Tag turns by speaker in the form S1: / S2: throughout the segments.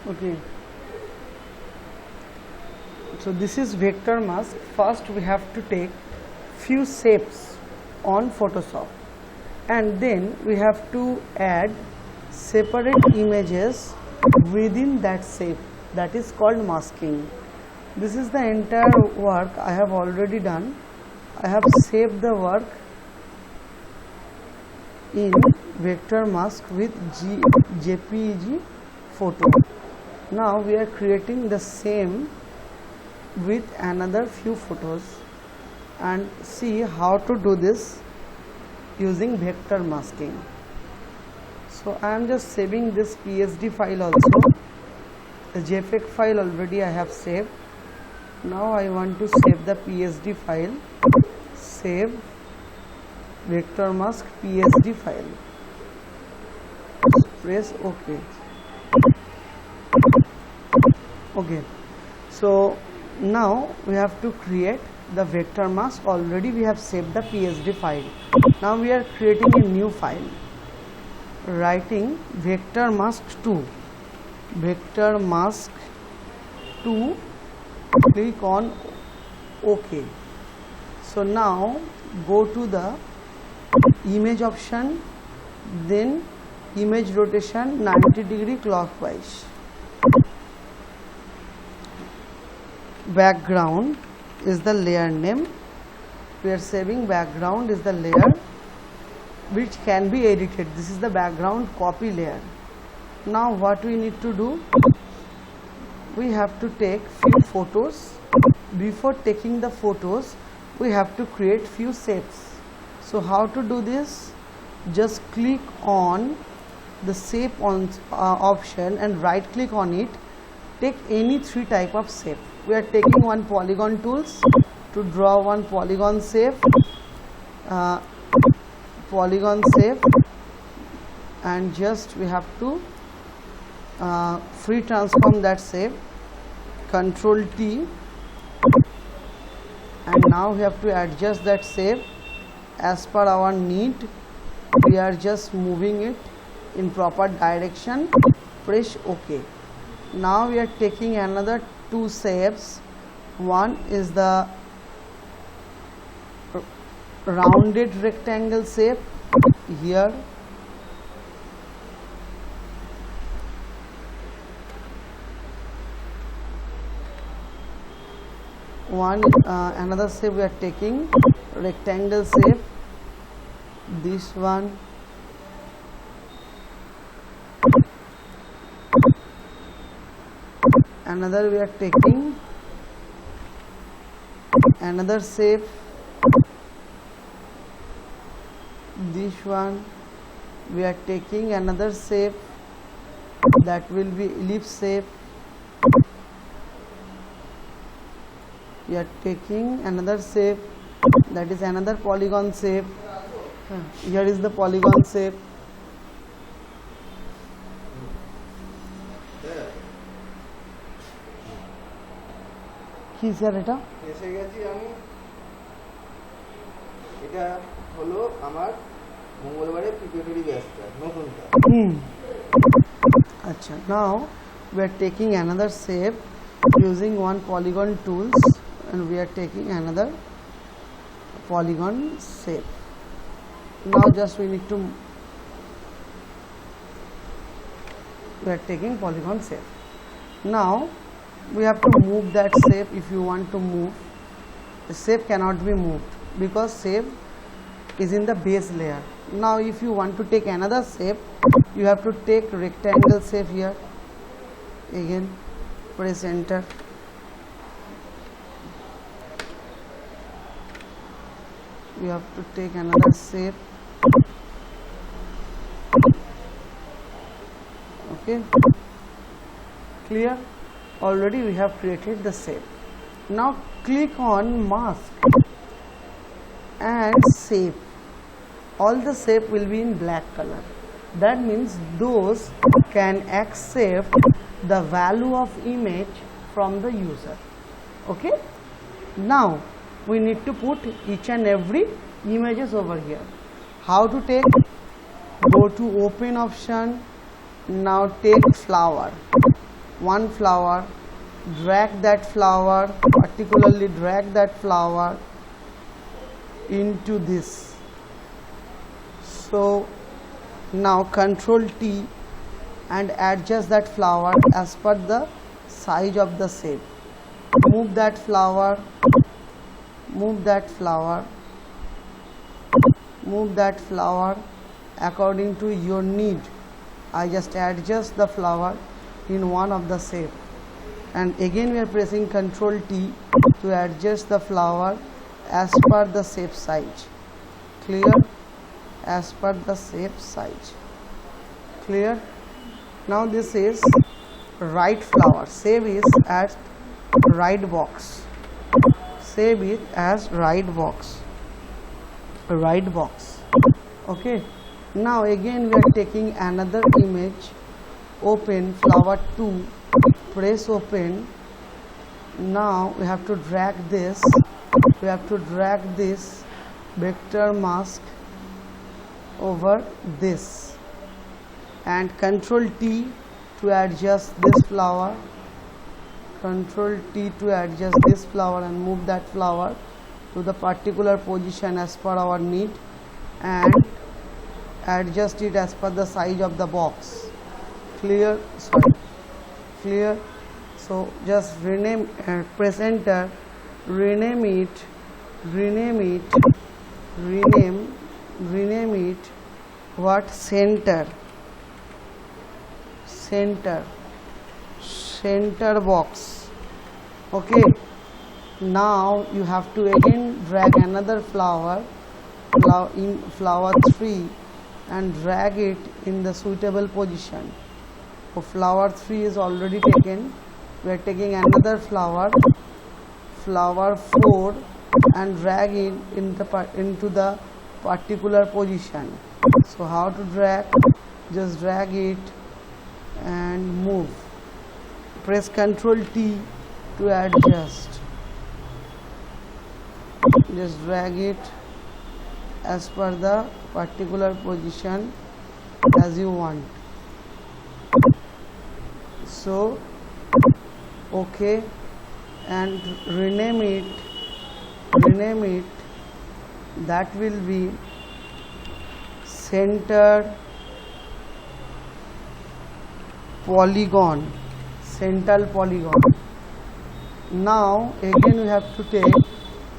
S1: Okay, so this is vector mask. First we have to take few shapes on Photoshop, and then we have to add separate images within that shape, that is called masking. This is the entire work I have already done. I have saved the work in vector mask with JPEG photo. Now we are creating the same with another few photos, and see how to do this using vector masking. So I am just saving this PSD file also. The JPEG file already I have saved. Now I want to save the PSD file. Save vector mask PSD file. Press OK. Okay, so now we have to create the vector mask. Already we have saved the PSD file. Now we are creating a new file, writing vector mask 2, vector mask 2, click on OK. So now go to the image option, then image rotation 90° clockwise. Background is the layer name. We are saving background is the layer which can be edited. This is the background copy layer. Now what we need to do, we have to take few photos. Before taking the photos, we have to create few shapes. So how to do this? Just click on the shape on option and right click on it. Take any three type of shape. We are taking one polygon tools to draw one polygon shape, and just we have to free transform that shape, Control T, and now we have to adjust that shape as per our need. We are just moving it in proper direction. Press OK. Now we are taking another two shapes. One is the rounded rectangle shape here. Another shape we are taking rectangle shape. This one. Another we are taking another shape. This one we are taking another shape, that will be ellipse shape. We are taking another shape, that is another polygon shape. Here is the polygon shape. কি sir এটা এসে গেছি আমি। এটা হলো আমার মঙ্গলবারে preparatory ব্যাচটা নতুনটা। আচ্ছা, now we are taking another shape using one polygon tools, and we are taking another polygon shape. Now just we need to, we are taking polygon shape. Now we have to move that shape. If you want to move, the shape cannot be moved because shape is in the base layer. Now if you want to take another shape, you have to take rectangle shape here. Again press enter. You have to take another shape. Okay, clear? Already we have created the shape. Now click on mask and shape. All the shape will be in black color. That means those can accept the value of image from the user. Okay, now we need to put each and every images over here. How to take? Go to open option. Now take flower, one flower, drag that flower, particularly drag that flower into this. So now Control T and adjust that flower as per the size of the shape. Move that flower, move that flower, move that flower according to your need. I just adjust the flower in one of the shape, and again we are pressing Control T to adjust the flower as per the shape size. Clear? As per the shape size. Clear? Now this is right flower. Save it as right box. Save it as right box. Right box. Okay. Now again we are taking another image. Open flower 2. Press open. Now we have to drag this. We have to drag this vector mask over this, and Control T to adjust this flower. Control T to adjust this flower and move that flower to the particular position as per our need, and adjust it as per the size of the box. Clear? Sorry. Clear? So just rename, press enter, rename it, rename it what? Center box. Okay, now you have to again drag another flower in flower 3 and drag it in the suitable position. So flower 3 is already taken. We are taking another flower 4 and drag it into the particular position. So how to drag? Just drag it and move. Press Control T to adjust. Just drag it as per the particular position as you want. So okay, and rename it, that will be center polygon, central polygon. Now again we have to take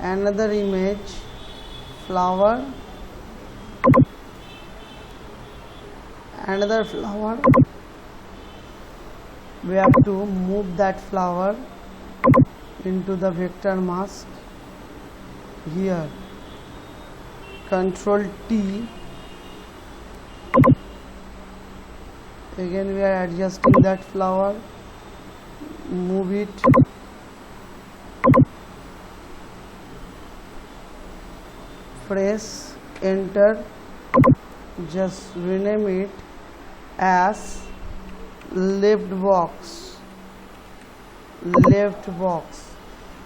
S1: another image, flower, another flower. We have to move that flower into the vector mask here. Control T. Again we are adjusting that flower. Move it. Press enter. Just rename it as left box.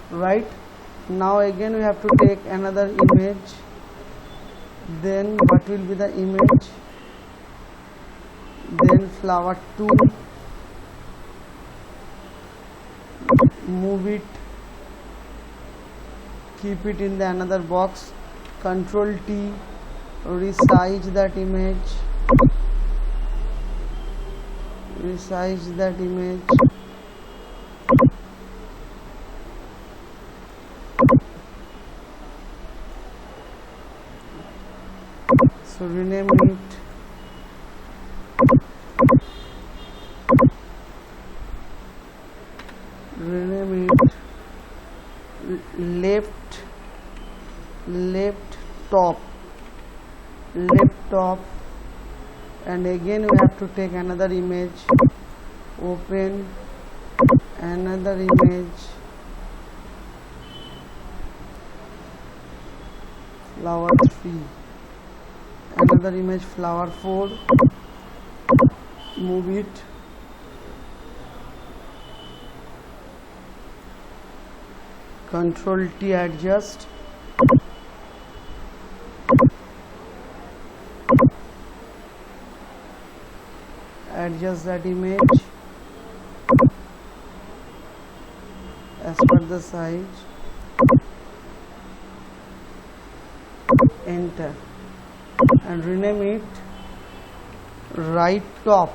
S1: Right. Now again we have to take another image. Then what will be the image? Then flower 2. Move it. Keep it in the another box. Control T. Resize that image. Resize that image. So rename it. Rename it left top, and again we have to take another image. Open another image, flower 3, another image, flower 4. Move it. Control T, adjust. Adjust that image as per the size. Enter and rename it right top.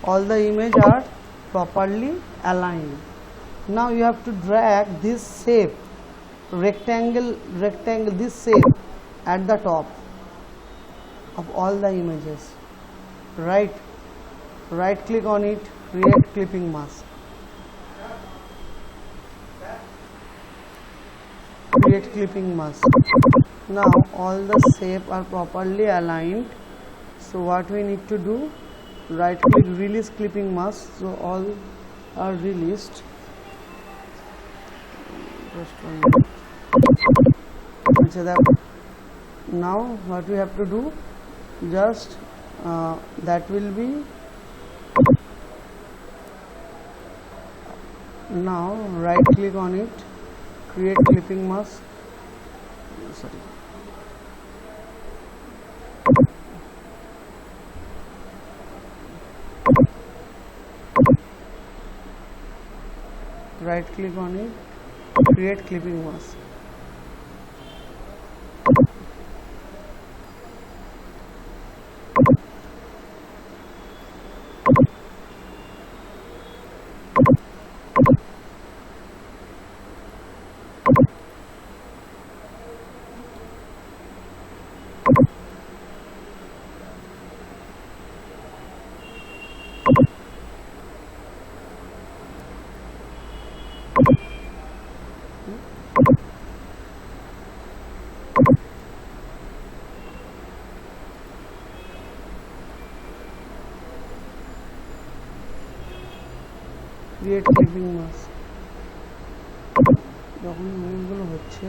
S1: All the image are properly aligned. Now you have to drag this shape, rectangle, this shape at the top of all the images. Right click on it, create clipping mask. Create clipping mask. Now all the shape are properly aligned. So what we need to do, right click, release clipping mask. So all are released. Just 1 minute. Now what we have to do, just that will be, now right click on it, create clipping mask. Sorry. Right click on it, create clipping mask. Create clipping mask. যখন মুভগুলো হচ্ছে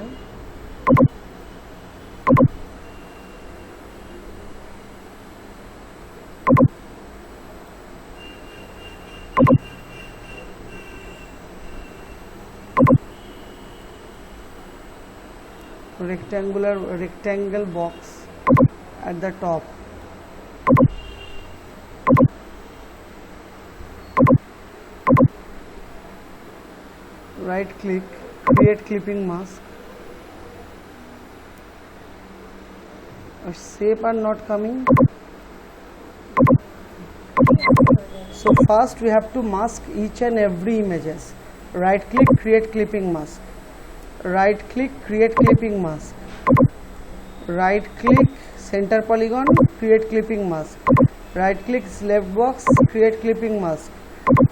S1: rectangle box at the top. Right click, create clipping mask. Shape are not coming. So first we have to mask each and every images. Right click, create clipping mask. Right click, create clipping mask. Right click, center polygon, create clipping mask. Right click, left box, create clipping mask.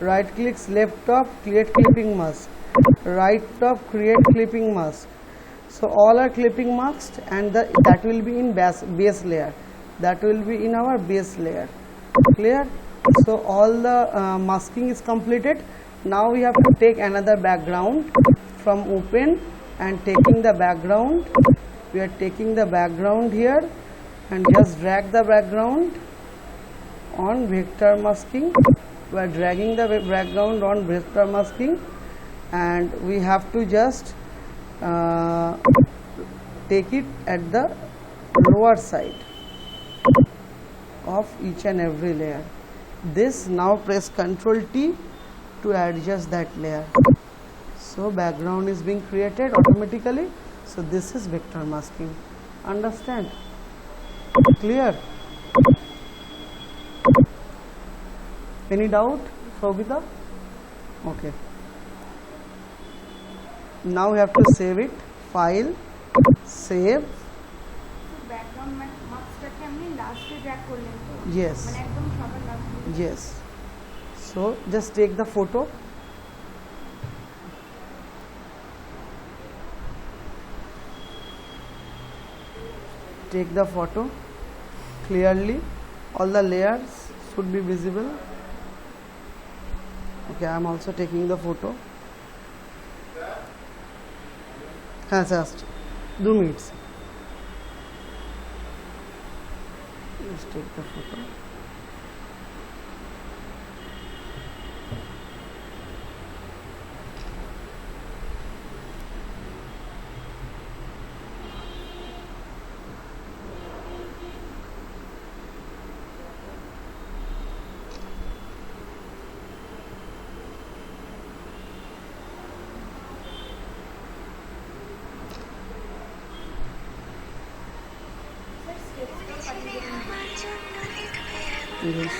S1: Right click, left top, create clipping mask. Right top, create clipping mask. So all are clipping masked, and that will be in base layer. That will be in our base layer. Clear? So all the masking is completed. Now we have to take another background from open and taking the background. We are taking the background here and just drag the background on vector masking. We are dragging the background on vector masking, and we have to just take it at the lower side of each and every layer. This, now press Ctrl T to adjust that layer. So background is being created automatically. So this is vector masking. Understand? Clear? Any doubt, Saugita? Okay. Now we have to save it. File, save.
S2: Background মাস্কটাকে আমি লাস্টে drag করলেন তো?
S1: Yes.
S2: মানে একদম সবার লাস্টে?
S1: Yes. So just take the photo. Take the photo clearly. All the layers should be visible. Okay, I am also taking the photo. Just 2 minutes. Let's take the photo. Yes.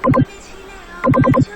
S3: বলেছিলে আমায়